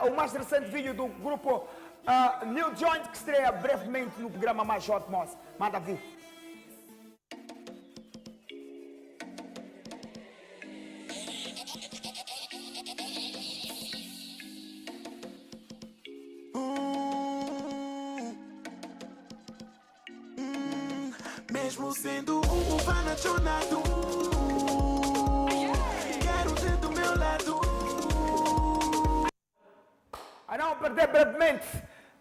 o mais recente vídeo do grupo New Joint, que estreia brevemente no programa mais Hot Moss. Manda vir. Mesmo sendo um fanacionado, quero ter do meu lado. A não perder brevemente,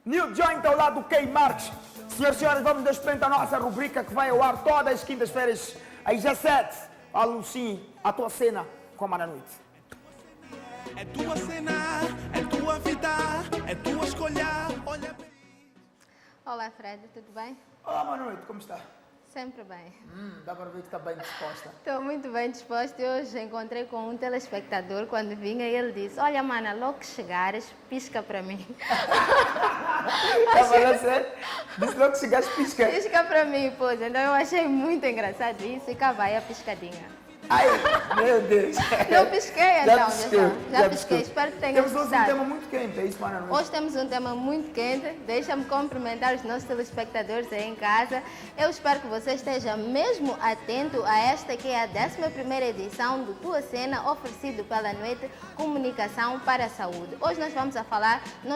New Joint ao lado do K Marques. Senhoras e senhores, vamos dar frente à nossa rubrica que vai ao ar todas as quintas-feiras, às 17. Alucine a tua cena com a Mana Noite. É tua cena, é tua vida, é tua escolha. Olha bem. Olá, Fred, tudo bem? Olá, Mana Noite, como está? Sempre bem. Dá para ver que está bem disposta. Estou muito bem disposta e hoje encontrei com um telespectador quando vinha e ele disse: olha, mana, logo que chegares, pisca para mim. Está falando sério? Disse logo que chegaste, pisca. Pisca para mim, pois. Então eu achei muito engraçado isso e cá vai a piscadinha. Ai, meu Deus. Eu pisquei então, Já pisquei. Espero que tenham Temos hoje um gostado. tema muito quente, é isso, Mana Noite? Hoje temos um tema muito quente. Deixa-me cumprimentar os nossos telespectadores aí em casa. Eu espero que você esteja mesmo atento a esta que é a 11ª edição do Tua Cena, oferecido pela Noite Comunicação para a Saúde. Hoje nós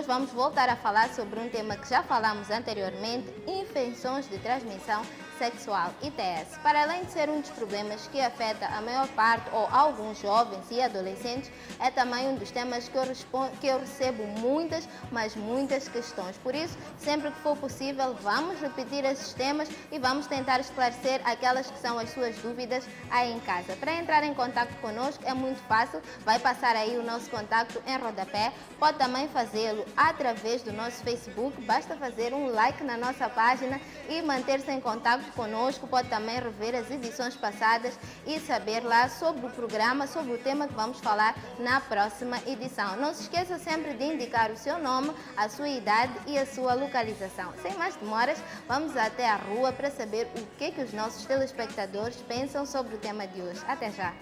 vamos voltar a falar sobre um tema que já falamos anteriormente: infecções de transmissão sexual, ITS. Para além de ser um dos problemas que afeta a maior parte ou alguns jovens e adolescentes, é também um dos temas que eu recebo muitas, mas muitas questões. Por isso, sempre que for possível, vamos repetir esses temas e vamos tentar esclarecer aquelas que são as suas dúvidas aí em casa. Para entrar em contato conosco é muito fácil, vai passar aí o nosso contacto em rodapé. Pode também fazê-lo através do nosso Facebook, basta fazer um like na nossa página e manter-se em contato conosco. Pode também rever as edições passadas e saber lá sobre o programa, sobre o tema que vamos falar na próxima edição. Não se esqueça sempre de indicar o seu nome, a sua idade e a sua localização. Sem mais demoras, vamos até à rua para saber o que os nossos telespectadores pensam sobre o tema de hoje. Até já!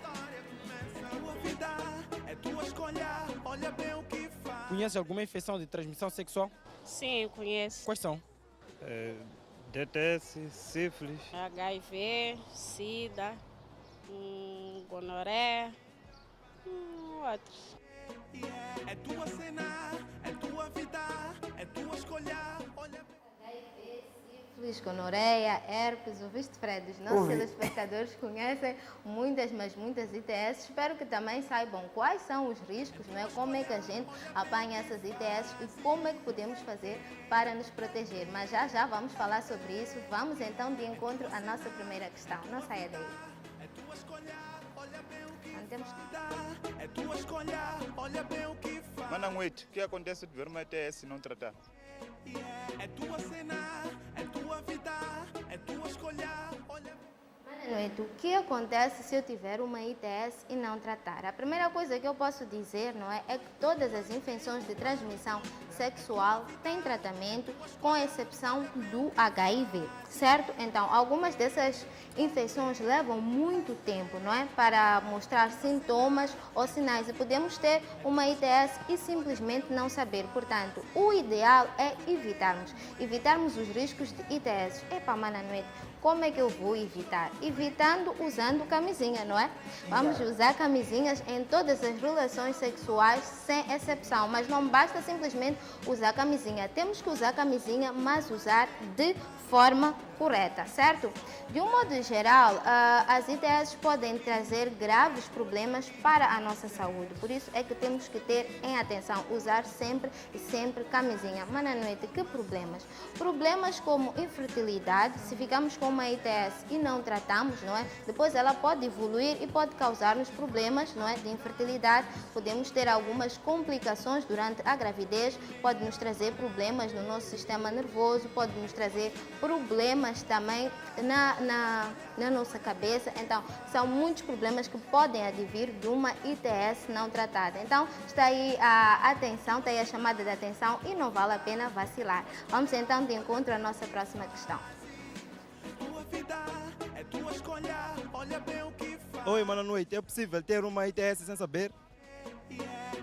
Conhece alguma infecção de transmissão sexual? Sim, conheço. Quais são? DTS, sífilis. HIV, SIDA, gonorreia, outros. É tua cena, é tua vida, é tua escolha. Olha bem. Sífilis, gonorreia, herpes, ouviste, Fred? Os nossos telespectadores conhecem muitas, mas muitas ITS. Espero que também saibam quais são os riscos, não é? Como é que a gente apanha essas ITS e como é que podemos fazer para nos proteger. Mas já vamos falar sobre isso. Vamos então de encontro à nossa primeira questão. Não saia daí. É tua escolha, olha bem o que Temos... é tua escolha, olha bem o que faz. Mana Noite, o que acontece se tiver uma ETS e não tratar? É tua cena, é tua vida, é tua escolha, olha. Mana Noite, o que acontece se eu tiver uma ITS e não tratar? A primeira coisa que eu posso dizer, não é, é que todas as infecções de transmissão sexual têm tratamento, com exceção do HIV, certo? Então, algumas dessas infecções levam muito tempo, não é, para mostrar sintomas ou sinais e podemos ter uma ITS e simplesmente não saber. Portanto, o ideal é evitarmos os riscos de ITS. Epa, Mana Noite, como é que eu vou evitar? Evitando usando camisinha, não é? Vamos usar camisinhas em todas as relações sexuais, sem exceção. Mas não basta simplesmente usar camisinha. Temos que usar camisinha, mas usar de forma correta, certo? De um modo geral, as ITS podem trazer graves problemas para a nossa saúde. Por isso é que temos que ter em atenção, usar sempre e sempre camisinha. Mas na noite, que problemas? Problemas como infertilidade, se ficamos com uma ITS e não tratamos, não é? Depois ela pode evoluir e pode causar-nos problemas, não é? De infertilidade. Podemos ter algumas complicações durante a gravidez, pode nos trazer problemas no nosso sistema nervoso, pode nos trazer problemas também na nossa cabeça. Então, são muitos problemas que podem advir de uma ITS não tratada. Então, está aí a atenção, está aí a chamada de atenção e não vale a pena vacilar. Vamos então de encontro à nossa próxima questão. Oi, Mana Noite, é possível ter uma ITS sem saber?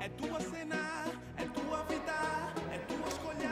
É tua cena, é tua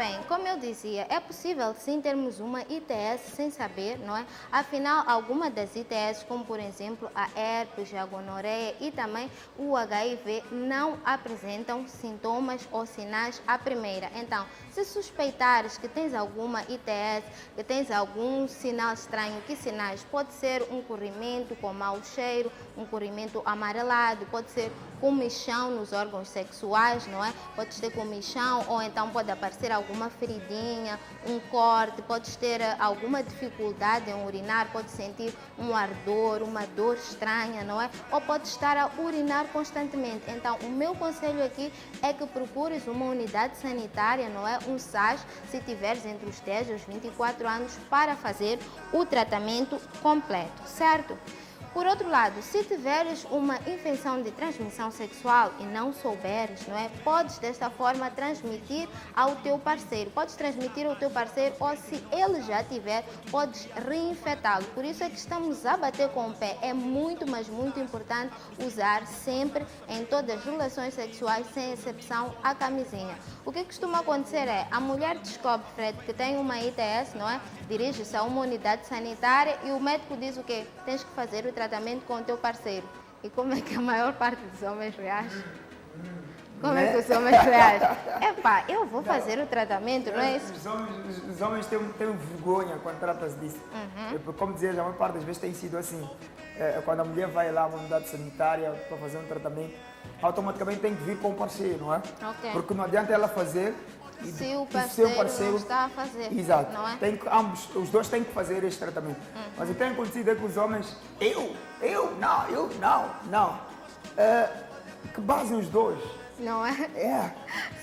Bem, como eu dizia, é possível sim termos uma ITS sem saber, não é? Afinal, algumas das ITS, como por exemplo a herpes, a gonorreia e também o HIV, não apresentam sintomas ou sinais à primeira. Então, se suspeitares que tens alguma ITS, que tens algum sinal estranho, que sinais? Pode ser um corrimento com mau cheiro, um corrimento amarelado, pode ser comichão nos órgãos sexuais, não é? Pode ter comichão ou então pode aparecer alguma feridinha, um corte, pode ter alguma dificuldade em urinar, pode sentir um ardor, uma dor estranha, não é? Ou pode estar a urinar constantemente. Então, o meu conselho aqui é que procures uma unidade sanitária, não é? Um SAS, se tiveres entre os 10 e os 24 anos, para fazer o tratamento completo, certo? Por outro lado, se tiveres uma infecção de transmissão sexual e não souberes, não é? Podes desta forma transmitir ao teu parceiro. Podes transmitir ao teu parceiro ou se ele já tiver, podes reinfetá-lo. Por isso é que estamos a bater com o pé. É muito, mas muito importante usar sempre em todas as relações sexuais, sem exceção, a camisinha. O que costuma acontecer é, a mulher descobre, Fred, que tem uma ITS, não é? Dirige-se a uma unidade sanitária e o médico diz o quê? Tens que fazer o tratamento com o teu parceiro. E como é que a maior parte dos homens reage? Como é que os homens reagem? Epá, eu vou fazer o tratamento, não é isso? Os homens têm vergonha quando trata-se disso. Porque, como dizias, a maior parte das vezes tem sido assim. Quando a mulher vai lá a uma unidade sanitária para fazer um tratamento, automaticamente tem que vir com o parceiro, não é? Ok. Porque não adianta ela fazer Se o seu parceiro não está a fazer, exato. não é? Os dois têm que fazer este tratamento. Mas o que tem acontecido é que os homens, não. Que basem os dois. Não é? É.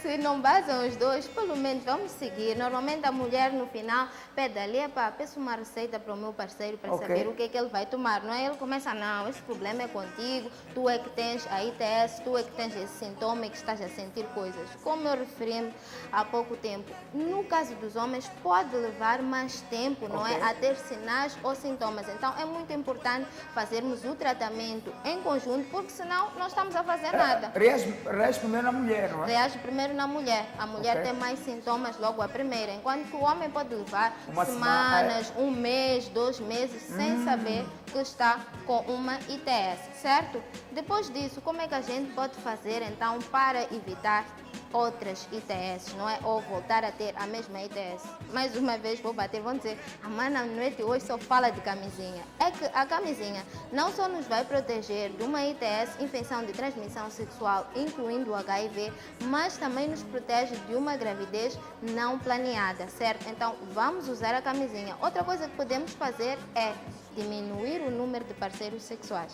Se não basam os dois, pelo menos vamos seguir. Normalmente a mulher no final pede ali, peço uma receita para o meu parceiro para Ok. saber o que é que ele vai tomar, não é? Ele começa, não, esse problema é contigo, tu é que tens a ITS, tu é que tens esse sintoma e que estás a sentir coisas. Como eu referi há pouco tempo, no caso dos homens pode levar mais tempo, não é? A ter sinais ou sintomas. Então é muito importante fazermos o tratamento em conjunto, porque senão não estamos a fazer nada. Reage primeiro na mulher, não é? Reage primeiro na mulher. A mulher Ok. tem mais sintomas logo a primeira, enquanto que o homem pode levar Uma semanas, um mês, 2 meses, sem saber que está com uma ITS, certo? Depois disso, como é que a gente pode fazer então para evitar outras ITS, não é? Ou voltar a ter a mesma ITS. Mais uma vez vão dizer, a mana noite hoje só fala de camisinha. É que a camisinha não só nos vai proteger de uma ITS, infecção de transmissão sexual, incluindo o HIV, mas também nos protege de uma gravidez não planeada, certo? Então vamos usar a camisinha. Outra coisa que podemos fazer é diminuir o número de parceiros sexuais.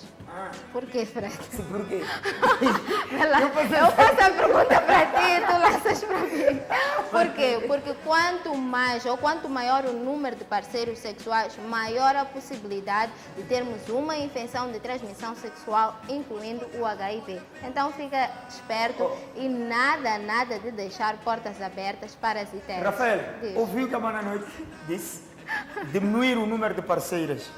Por quê, Fred? Por quê? Eu faço a pergunta para ti e tu lanças para mim. Por quê? Porque quanto mais ou quanto maior o número de parceiros sexuais, maior a possibilidade de termos uma infecção de transmissão sexual, incluindo o HIV. Então fica esperto e nada de deixar portas abertas para as ITS. Rafael, Diz. ouviu o que a Mana Noite disse? Diminuir o número de parceiras.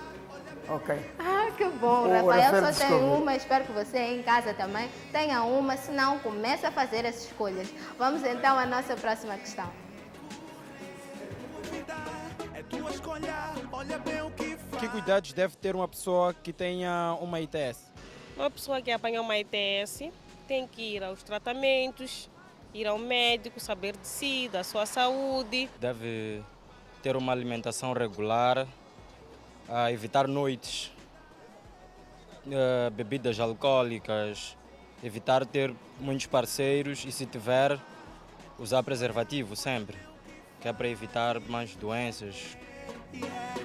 Ok. Ah, que bom, O Rafael Rafael só tem descobriu. uma, espero que você em casa também tenha uma, se não, comece a fazer as escolhas. Vamos então à nossa próxima questão. É tua escolha, olha bem o que faz. Que cuidados deve ter uma pessoa que tenha uma ITS? Uma pessoa que apanhou uma ITS tem que ir aos tratamentos, ir ao médico, saber de si, da sua saúde. Deve ter uma alimentação regular, evitar noites, bebidas alcoólicas, evitar ter muitos parceiros e, se tiver, usar preservativo sempre, que é para evitar mais doenças.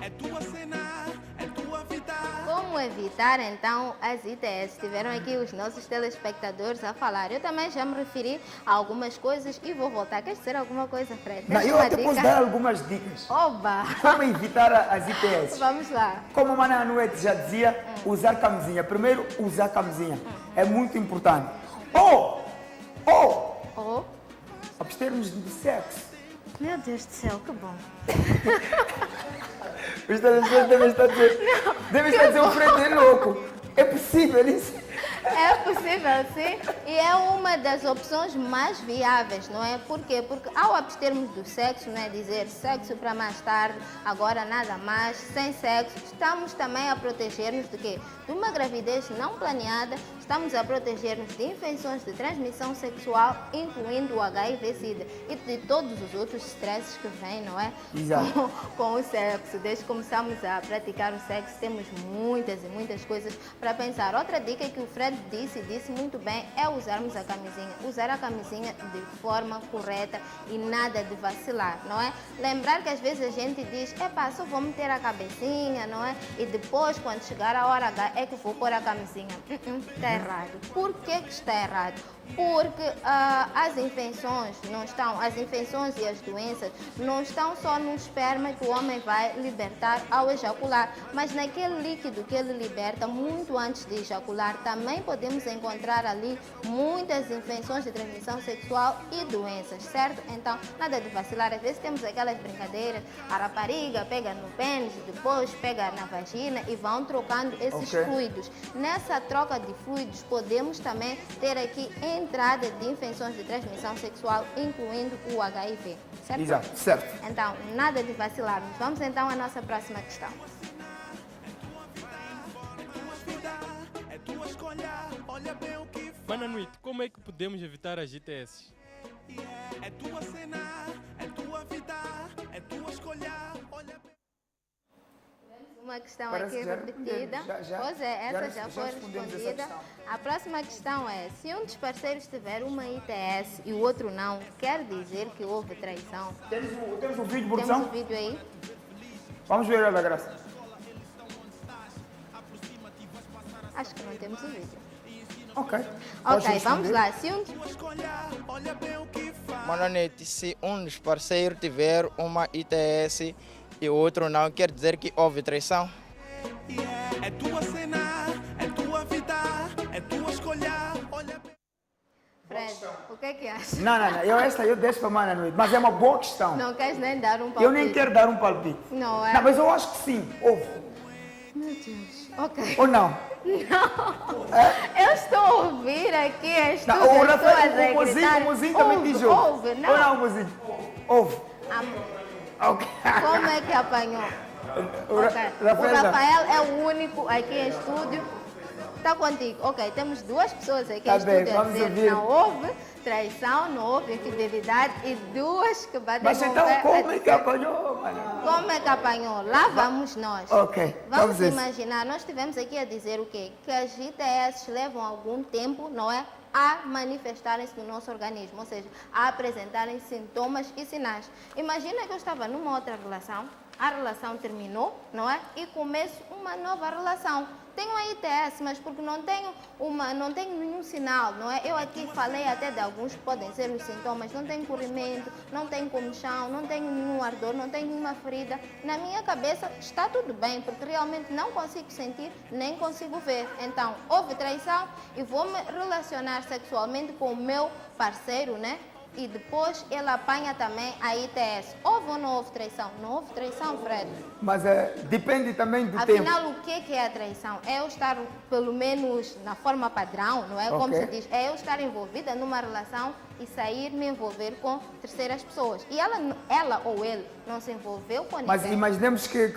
É tua cena, é tua vida. Como evitar então as ITS? Tiveram aqui os nossos telespectadores a falar. Eu também já me referi a algumas coisas e vou voltar. Queres dizer alguma coisa, Fred? Não, Tens eu uma até posso dica? dar algumas dicas. Oba! Como evitar as ITS? Vamos lá. Como a Mana Noite já dizia, usar camisinha. Primeiro, usar camisinha. É muito importante. Ou Oh, abster-nos de sexo. meu Deus do céu, que bom. Os telespectadores devem estar a dizer, o Fred é louco. É possível isso? É possível, sim, e é uma das opções mais viáveis, não é? Por quê? Porque ao abstermos do sexo, não é dizer sexo para mais tarde, agora nada mais, sem sexo, estamos também a proteger-nos de quê? De uma gravidez não planeada, estamos a proteger-nos de infecções de transmissão sexual, incluindo o HIV-Sida e de todos os outros stresses que vêm, não é? Exato. Com o sexo. Desde que começamos a praticar o sexo, temos muitas e muitas coisas para pensar. Outra dica que o Fred disse muito bem, é usarmos a camisinha. Usar a camisinha de forma correta e nada de vacilar, não é? Lembrar que às vezes a gente diz, epá, só vou meter a cabecinha, não é? E depois, quando chegar a hora H, é que vou pôr a camisinha. Está errado. Por que está errado? Porque as infecções não estão, as infecções e as doenças não estão só no esperma que o homem vai libertar ao ejacular, mas naquele líquido que ele liberta muito antes de ejacular, também podemos encontrar ali muitas infecções de transmissão sexual e doenças, certo? Então, nada de vacilar. Às vezes temos aquelas brincadeiras, a rapariga pega no pênis, depois pega na vagina e vão trocando esses fluidos. Nessa troca de fluidos, podemos também ter aqui entrada de infecções de transmissão sexual, incluindo o HIV, certo? Exato, certo. Então, nada de vacilarmos. Vamos então à nossa próxima questão. É tua escolha, olha bem o que Mana Noite, como é que podemos evitar as ITS? é tua cena, é tua vida, é tua escolha, olha bem. Uma questão Parece aqui que já repetida. respondemos. Pois é, essa já foi respondemos essa respondida. questão. A próxima questão é, se um dos parceiros tiver uma ITS e o outro não, quer dizer que houve traição? Temos o vídeo, Temos produção? o vídeo aí? Vamos ver ela, Graça. Acho que não temos o vídeo. Ok. Ok, vamos lá. Se um... Olha bem o que faz. Manonete, se um dos parceiros tiver uma ITS e o outro não, quer dizer que houve traição? É tua cena, é tua vida, é tua escolha, olha bem. Fred, o que é que achas? Não. Eu deixo para a Mana Noite, mas é uma boa questão. Não queres nem dar um palpite? Eu nem quero dar um palpite. Não é? Não, mas eu acho que sim, houve. Meu Deus. Ok. Ou não? Eu estou a ouvir aqui as Não, tuas o pessoas a Rafael, o Mozinho também diz houve. Houve, não. Ou não, Mozinho? Houve. Ok. Como é que apanhou? O Ok. O Rafael não. Rafael é o único aqui em estúdio. Está contigo. Ok, temos duas pessoas aqui Tá em bem, estúdio a vamos dizer ouvir. não houve traição, não houve infidelidade e duas que batem Mas com o então pé a como é que dizer, apanhou, mano? como é que apanhou? Lá vamos nós. Ok, Vamos vamos ver. imaginar, nós estivemos aqui a dizer o quê? Que as ITS levam algum tempo, não é? A manifestarem-se no nosso organismo, ou seja, a apresentarem sintomas e sinais. Imagina que eu estava numa outra relação, a relação terminou, não é? E começo uma nova relação. Tenho a ITS, mas porque não tenho nenhum sinal, não é? Eu aqui falei até de alguns que podem ser os sintomas, não tenho corrimento, não tenho comichão, não tenho nenhum ardor, não tenho nenhuma ferida. Na minha cabeça está tudo bem, porque realmente não consigo sentir, nem consigo ver. Então, houve traição e vou me relacionar sexualmente com o meu parceiro, né? E depois ele apanha também a ITS. Houve ou não houve traição? Não houve traição, Fred? Mas depende também do tempo. Afinal, o que é a traição? É eu estar, pelo menos na forma padrão, não é? Como Ok. se diz, é eu estar envolvida numa relação e sair me envolver com terceiras pessoas. E ela ou ele não se envolveu com Mas ninguém. imaginemos que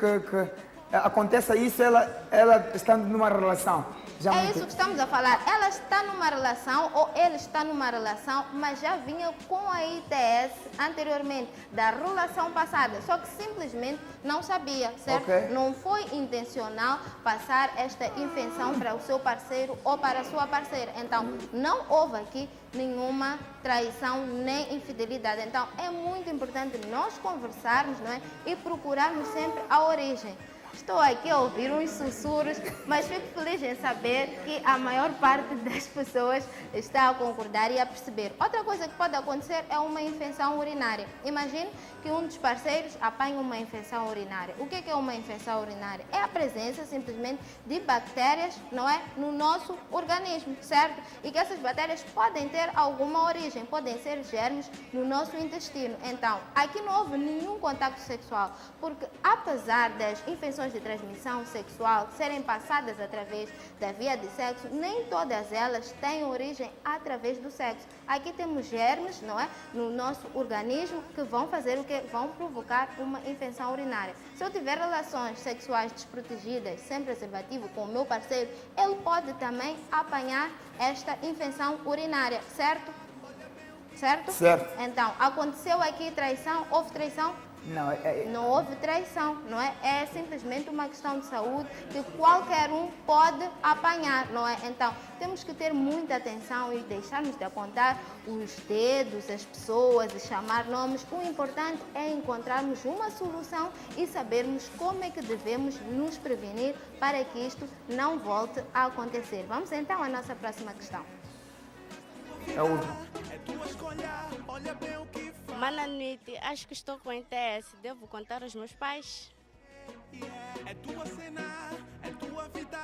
aconteça isso, ela estando numa relação. Já É muito- isso que estamos a falar. Ela está numa relação ou ele está numa relação, mas já vinha com a ITS anteriormente, da relação passada. Só que simplesmente não sabia, certo? Ok. Não foi intencional passar esta infecção para o seu parceiro ou para a sua parceira. Então, não houve aqui nenhuma traição nem infidelidade. Então, é muito importante nós conversarmos, não é? E procurarmos sempre a origem. Estou aqui a ouvir uns sussurros, mas fico feliz em saber que a maior parte das pessoas está a concordar e a perceber. Outra coisa que pode acontecer é uma infecção urinária. Imagine que um dos parceiros apanha uma infecção urinária. O que é uma infecção urinária? É a presença simplesmente de bactérias, não é, no nosso organismo, certo? E que essas bactérias podem ter alguma origem, podem ser germes no nosso intestino. Então, aqui não houve nenhum contato sexual, porque apesar das infecções infecções de transmissão sexual serem passadas através da via de sexo, nem todas elas têm origem através do sexo. Aqui temos germes, não é, no nosso organismo que vão fazer o que? Vão provocar uma infecção urinária. Se eu tiver relações sexuais desprotegidas, sem preservativo com o meu parceiro, ele pode também apanhar esta infecção urinária, certo? Certo? Certo. Então, aconteceu aqui traição, houve traição? Não, Não houve traição, não é? É simplesmente uma questão de saúde que qualquer um pode apanhar, não é? Então, temos que ter muita atenção e deixarmos de apontar os dedos, as pessoas e chamar nomes. O importante é encontrarmos uma solução e sabermos como é que devemos nos prevenir para que isto não volte a acontecer. Vamos então à nossa próxima questão. é o último. É tua escolha, olha bem o que faz. Mananoite, acho que estou com ITS. Devo contar aos meus pais? É tua cena, é tua vida,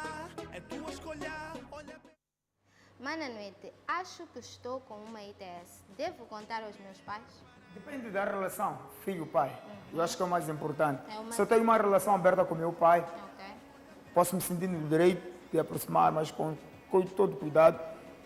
é tua escolha, olha bem. Mananoite, acho que estou com uma ITS. Devo contar aos meus pais? Depende da relação, filho-pai. Eu acho que é o mais importante. É o mais- Se eu tenho uma relação aberta com meu pai, Ok. posso me sentir no direito de aproximar, mas com todo cuidado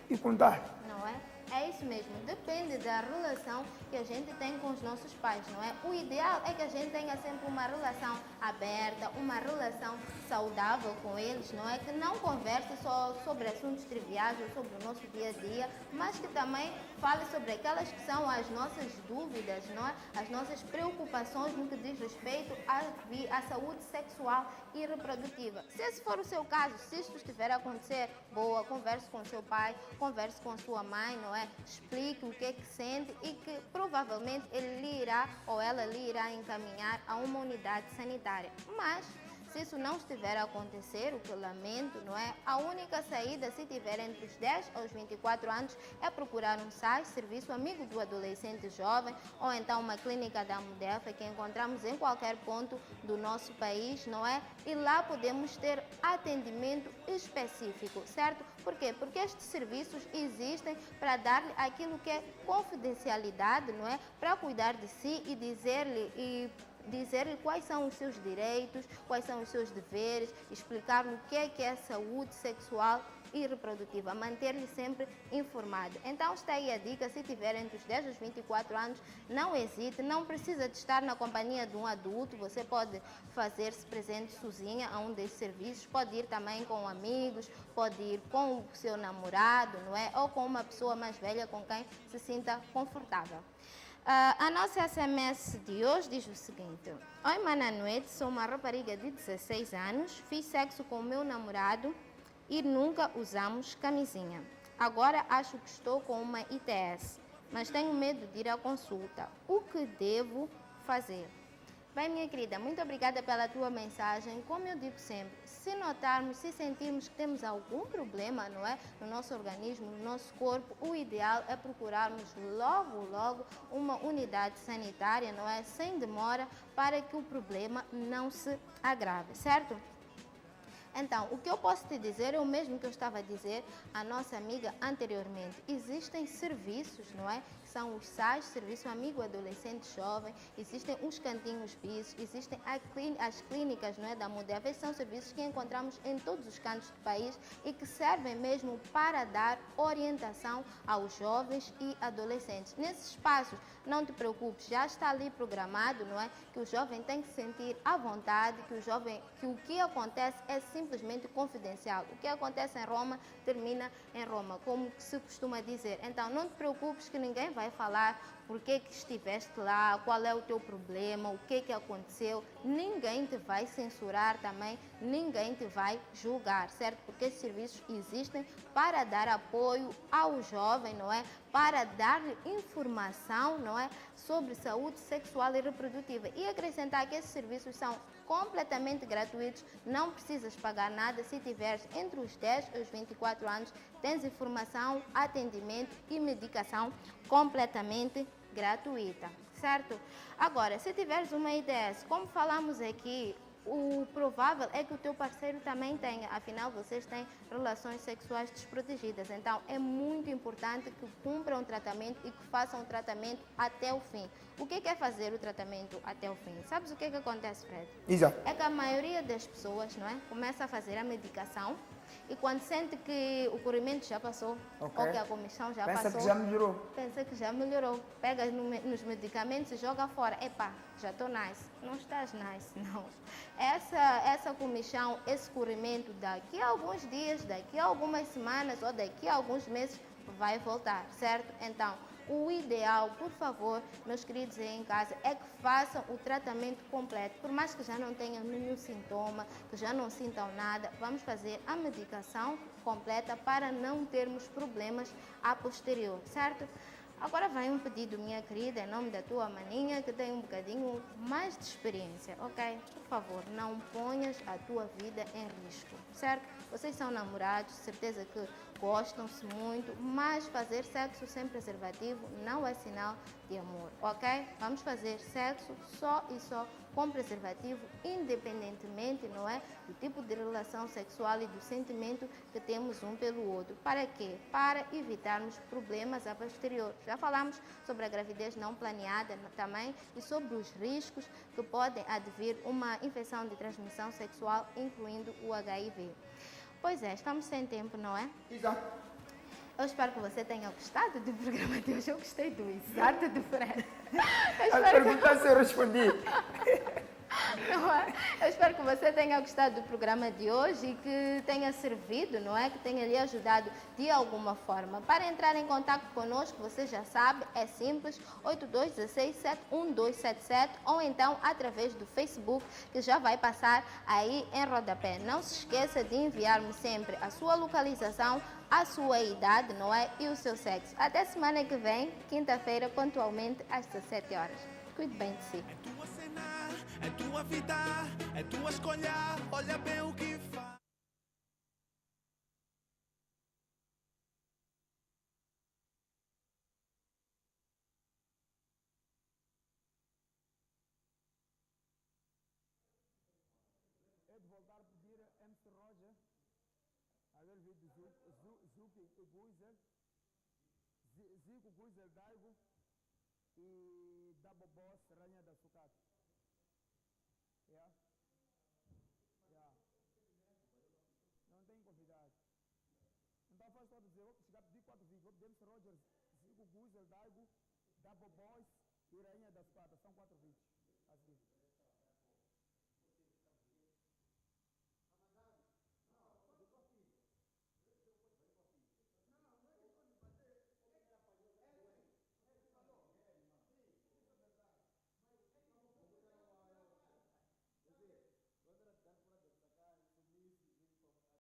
e contar. Não é? É isso mesmo. Depende da relação que a gente tem com os nossos pais, não é? O ideal é que a gente tenha sempre uma relação aberta, uma relação saudável com eles, não é? Que não converse só sobre assuntos triviais ou sobre o nosso dia a dia, mas que também fale sobre aquelas que são as nossas dúvidas, não é? As nossas preocupações no que diz respeito à saúde sexual e reprodutiva. Se esse for o seu caso, se isto estiver a acontecer, boa, converse com o seu pai, converse com a sua mãe, não é? Explique o que é que sente e que provavelmente ele lhe irá ou ela lhe irá encaminhar a uma unidade sanitária. Mas se isso não estiver a acontecer, o que eu lamento, não é? A única saída, se tiver entre os 10 aos 24 anos, é procurar um SAIS, Serviço Amigo do Adolescente Jovem, ou então uma clínica da Mudefa, que encontramos em qualquer ponto do nosso país, não é? E lá podemos ter atendimento específico, certo? Por quê? Porque estes serviços existem para dar-lhe aquilo que é confidencialidade, não é? Para cuidar de si e dizer-lhe quais são os seus direitos, quais são os seus deveres, explicar-lhe o que é saúde sexual e reprodutiva, manter-lhe sempre informado. Então está aí a dica, se tiver entre os 10 e os 24 anos, não hesite, não precisa de estar na companhia de um adulto, você pode fazer-se presente sozinha a um desses serviços, pode ir também com amigos, pode ir com o seu namorado, não é? Ou com uma pessoa mais velha com quem se sinta confortável. A nossa SMS de hoje diz o seguinte: Oi, Mananoite, sou uma rapariga de 16 anos, fiz sexo com o meu namorado e nunca usamos camisinha. Agora acho que estou com uma ITS, mas tenho medo de ir à consulta. O que devo fazer? Bem, minha querida, muito obrigada pela tua mensagem. Como eu digo sempre, se notarmos, se sentirmos que temos algum problema, não é, no nosso organismo, no nosso corpo, o ideal é procurarmos logo uma unidade sanitária, não é, sem demora, para que o problema não se agrave, certo? Então, o que eu posso te dizer é o mesmo que eu estava a dizer à nossa amiga anteriormente. Existem serviços, não é? São os SAIS, Serviço Amigo Adolescente Jovem, existem os cantinhos BIS, existem as clínicas, não é, da Mudefa. Esses são serviços que encontramos em todos os cantos do país e que servem mesmo para dar orientação aos jovens e adolescentes. Nesses espaços, não te preocupes, já está ali programado, não é? Que o jovem tem que se sentir à vontade, que o que acontece é simplesmente confidencial. O que acontece em Roma termina em Roma, como se costuma dizer. Então, não te preocupes que ninguém vai falar por que estiveste lá, qual é o teu problema, o que aconteceu. Ninguém te vai censurar também, ninguém te vai julgar, certo? Porque esses serviços existem para dar apoio ao jovem, não é? Para dar-lhe informação, não é? Sobre saúde sexual e reprodutiva. E acrescentar que esses serviços são completamente gratuitos, não precisas pagar nada. Se tiveres entre os 10 e os 24 anos, tens informação, atendimento e medicação completamente gratuita, certo? Agora, se tiveres uma ITS, como falamos aqui, o provável é que o teu parceiro também tenha, afinal vocês têm relações sexuais desprotegidas. Então é muito importante que cumpram o tratamento e que façam o tratamento até o fim. O que é fazer o tratamento até o fim? Sabes o que acontece, Fred? Exato. É que a maioria das pessoas, não é, começa a fazer a medicação e quando sente que o corrimento já passou, Ok. ou que a comissão já Pensa passou, que já melhorou. pensa que já melhorou. Pega nos medicamentos e joga fora. Epá, já estou nice. Não estás nice, não. Essa comichão, esse corrimento, daqui a alguns dias, daqui a algumas semanas ou daqui a alguns meses, vai voltar, certo? Então, o ideal, por favor, meus queridos aí em casa, é que façam o tratamento completo. Por mais que já não tenham nenhum sintoma, que já não sintam nada, vamos fazer a medicação completa para não termos problemas a posterior, certo? Agora vem um pedido, minha querida, em nome da tua maninha, que tem um bocadinho mais de experiência, ok? Por favor, não ponhas a tua vida em risco, certo? Vocês são namorados, certeza que gostam-se muito, mas fazer sexo sem preservativo não é sinal de amor, ok? Vamos fazer sexo só e só com preservativo, independentemente, não é, do tipo de relação sexual e do sentimento que temos um pelo outro. Para quê? Para evitarmos problemas a posterior. Já falamos sobre a gravidez não planeada também e sobre os riscos que podem advir uma infecção de transmissão sexual, incluindo o HIV. Pois é, estamos sem tempo, não é? Exato. Eu espero que você tenha gostado do programa de hoje. Eu gostei do exato do Fred. As perguntas eu respondi. Não é? Eu espero que você tenha gostado do programa de hoje e que tenha servido, não é? Que tenha lhe ajudado de alguma forma. Para entrar em contato conosco, você já sabe, é simples, 8216-71277 ou então através do Facebook, que já vai passar aí em rodapé. Não se esqueça de enviar-me sempre a sua localização, a sua idade, não é? E o seu sexo. Até semana que vem, quinta-feira, pontualmente às 17 horas. Cuide bem de si. É tua cena, é tua vida, é tua escolha, olha bem o que faz. É de voltar a pedir MC Roger, aquele vídeo Zuki e Guizel, Zico, Guizel, Daigo e Double Boss, Rainha da Sucata. Yeah. Yeah. Não tem convidado. Então faz todos, eu vou chegar a pedir 4 vídeos. Vou pedir MC Roger, Zico, Guizel, Daigo, Double Boss e Rainha da Sucata. São 4 vídeos.